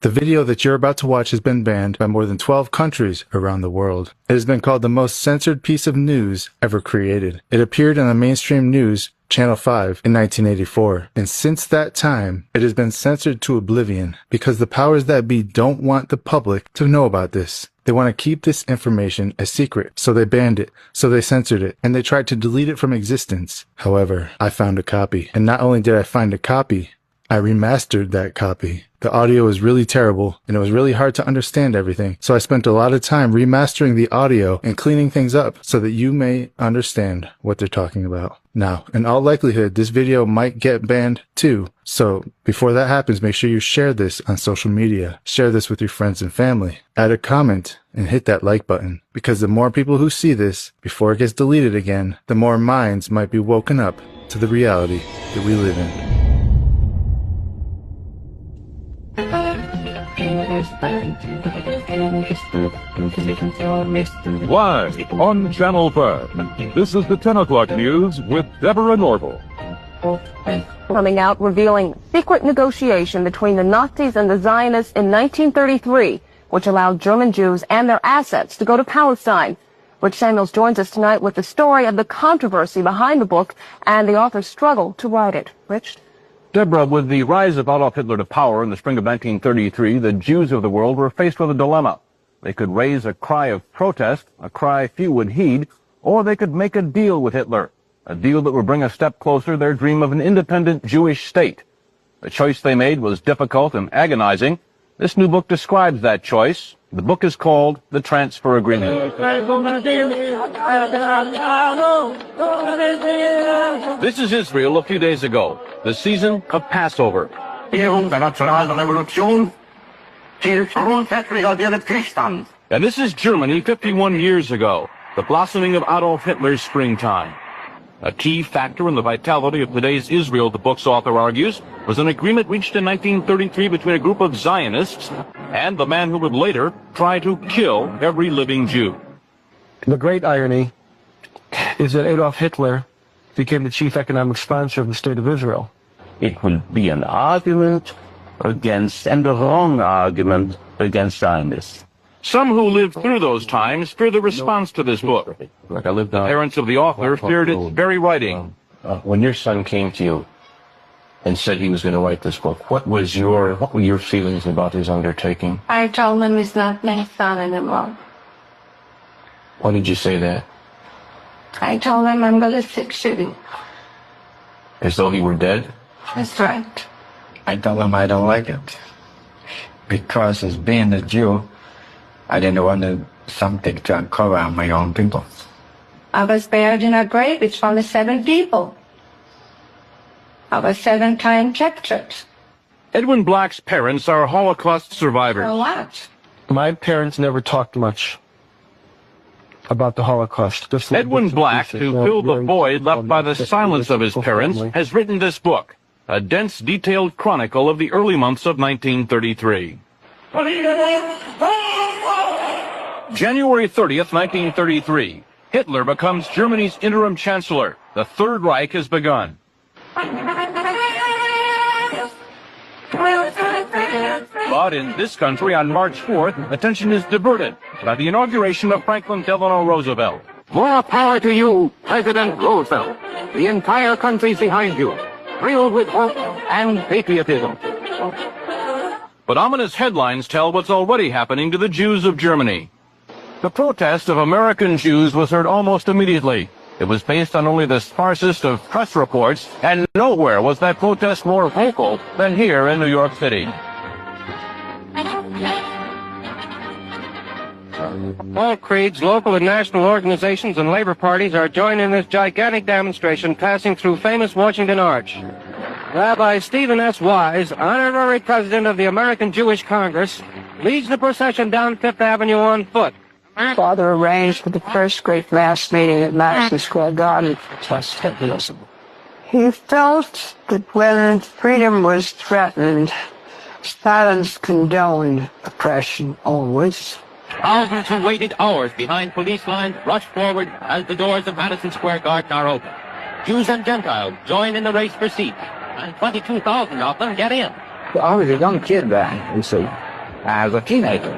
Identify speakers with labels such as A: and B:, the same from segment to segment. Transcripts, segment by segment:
A: The video that you're about to watch has been banned by more than 12 countries around the world. It has been called the most censored piece of news ever created. It appeared on the mainstream news, Channel 5, in 1984. And since that time, it has been censored to oblivion because the powers that be don't want the public to know about this. They want to keep this information a secret, so they banned it, so they censored it, and they tried to delete it from existence. However, I found a copy. And not only did I find a copy, I remastered that copy. The audio was really terrible, and it was really hard to understand everything, so I spent a lot of time remastering the audio and cleaning things up so that you may understand what they're talking about. Now, in all likelihood, this video might get banned too, so before that happens, make sure you share this on social media. Share this with your friends and family. Add a comment and hit that like button, because the more people who see this before it gets deleted again, the more minds might be woken up to the reality that we live in.
B: Live on Channel 5, this is the 10 o'clock news with Deborah Norville.
C: Coming out revealing secret negotiation between the Nazis and the Zionists in 1933, which allowed German Jews and their assets to go to Palestine. Rich Samuels joins us tonight with the story of the controversy behind the book and the author's struggle to write it. Rich?
D: Deborah, with the rise of Adolf Hitler to power in the spring of 1933, the Jews of the world were faced with a dilemma. They could raise a cry of protest, a cry few would heed, or they could make a deal with Hitler, a deal that would bring a step closer to their dream of an independent Jewish state. The choice they made was difficult and agonizing. This new book describes that choice. The book is called The Transfer Agreement. This is Israel a few days ago, the season of Passover. And this is Germany 51 years ago, the blossoming of Adolf Hitler's springtime. A key factor in the vitality of today's Israel, the book's author argues, was an agreement reached in 1933 between a group of Zionists and the man who would later try to kill every living Jew.
E: The great irony is that Adolf Hitler became the chief economic sponsor of the State of Israel.
F: It will be an argument against, and a wrong argument against Zionists.
D: Some who lived through those times fear the response to this book. The parents of the author feared its very writing.
F: When your son came to you and said he was going to write this book, what were your feelings about his undertaking?
G: I told him he's not my son anymore.
F: Why did you say that?
G: I told him I'm going to fix you.
F: As though he were dead?
G: That's right.
H: I told him I don't like it. Because as being a Jew, I didn't want something to uncover on my own people.
G: I was buried in a grave with only 7 people. I was 7 times captured.
D: Edwin Black's parents are Holocaust survivors.
G: For what?
E: My parents never talked much about the Holocaust.
D: Edwin Black, to fill the void left by the silence of his parents, has written this book, a dense, detailed chronicle of the early months of 1933. January 30th, 1933. Hitler becomes Germany's interim chancellor. The Third Reich has begun. But in this country, on March 4th, attention is diverted by the inauguration of Franklin Delano Roosevelt.
I: More power to you, President Roosevelt. The entire country's behind you, thrilled with hope and patriotism.
D: But ominous headlines tell what's already happening to the Jews of Germany. The protest of American Jews was heard almost immediately. It was based on only the sparsest of press reports, and nowhere was that protest more vocal than here in New York City.
I: All creeds, local and national organizations, and labor parties are joining this gigantic demonstration passing through famous Washington Arch. Rabbi Stephen S. Wise, honorary president of the American Jewish Congress, leads the procession down Fifth Avenue on foot.
J: Father arranged for the first great mass meeting at Madison Square Garden plus Hitlerism. He felt that when freedom was threatened, silence condoned oppression always.
K: Thousands who waited hours behind police lines rushed forward as the doors of Madison Square Garden are open. Jews and Gentiles join in the race for seats, and 22,000 of them get in.
H: I was a young kid then, you see.
L: as a teenager.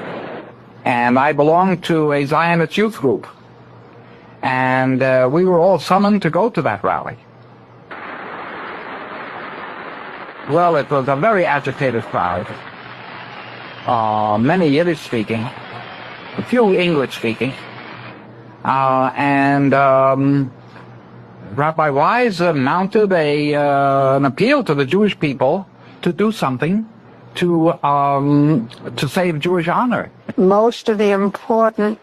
L: And I belonged to a Zionist youth group. And we were all summoned to go to that rally. Well, it was a very agitated crowd. Many Yiddish-speaking, a few English-speaking. And Rabbi Wise mounted an appeal to the Jewish people to do something to save Jewish honor.
J: Most of the important,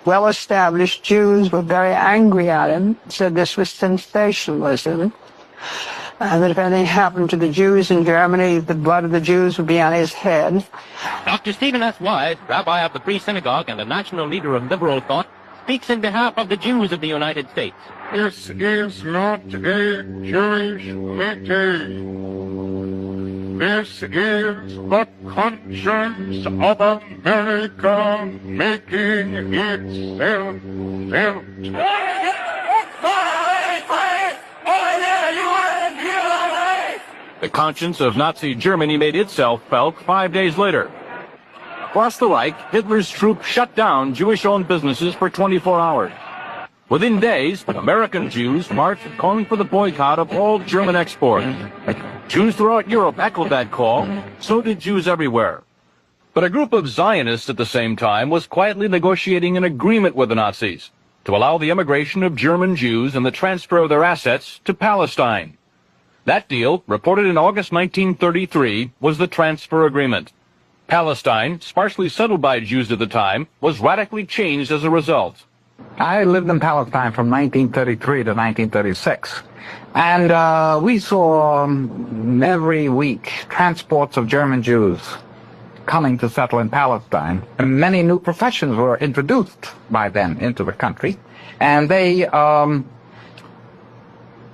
J: well-established Jews were very angry at him, said this was sensationalism, and that if anything happened to the Jews in Germany, the blood of the Jews would be on his head.
K: Dr. Stephen S. Wise, rabbi of the Free Synagogue and the national leader of liberal thought, speaks in behalf of the Jews of the United States.
M: This is not a Jewish meeting. This is the conscience of America making itself felt.
D: The conscience of Nazi Germany made itself felt 5 days later. Across the Reich, Hitler's troops shut down Jewish-owned businesses for 24 hours. Within days, American Jews marched calling for the boycott of all German exports. Jews throughout Europe echoed that call, so did Jews everywhere. But a group of Zionists at the same time was quietly negotiating an agreement with the Nazis to allow the immigration of German Jews and the transfer of their assets to Palestine. That deal, reported in August 1933, was the transfer agreement. Palestine, sparsely settled by Jews at the time, was radically changed as a result.
L: I lived in Palestine from 1933 to 1936, and we saw every week transports of German Jews coming to settle in Palestine. And many new professions were introduced by then into the country, and they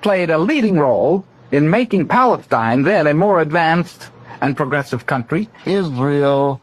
L: played a leading role in making Palestine then a more advanced and progressive country.
N: Israel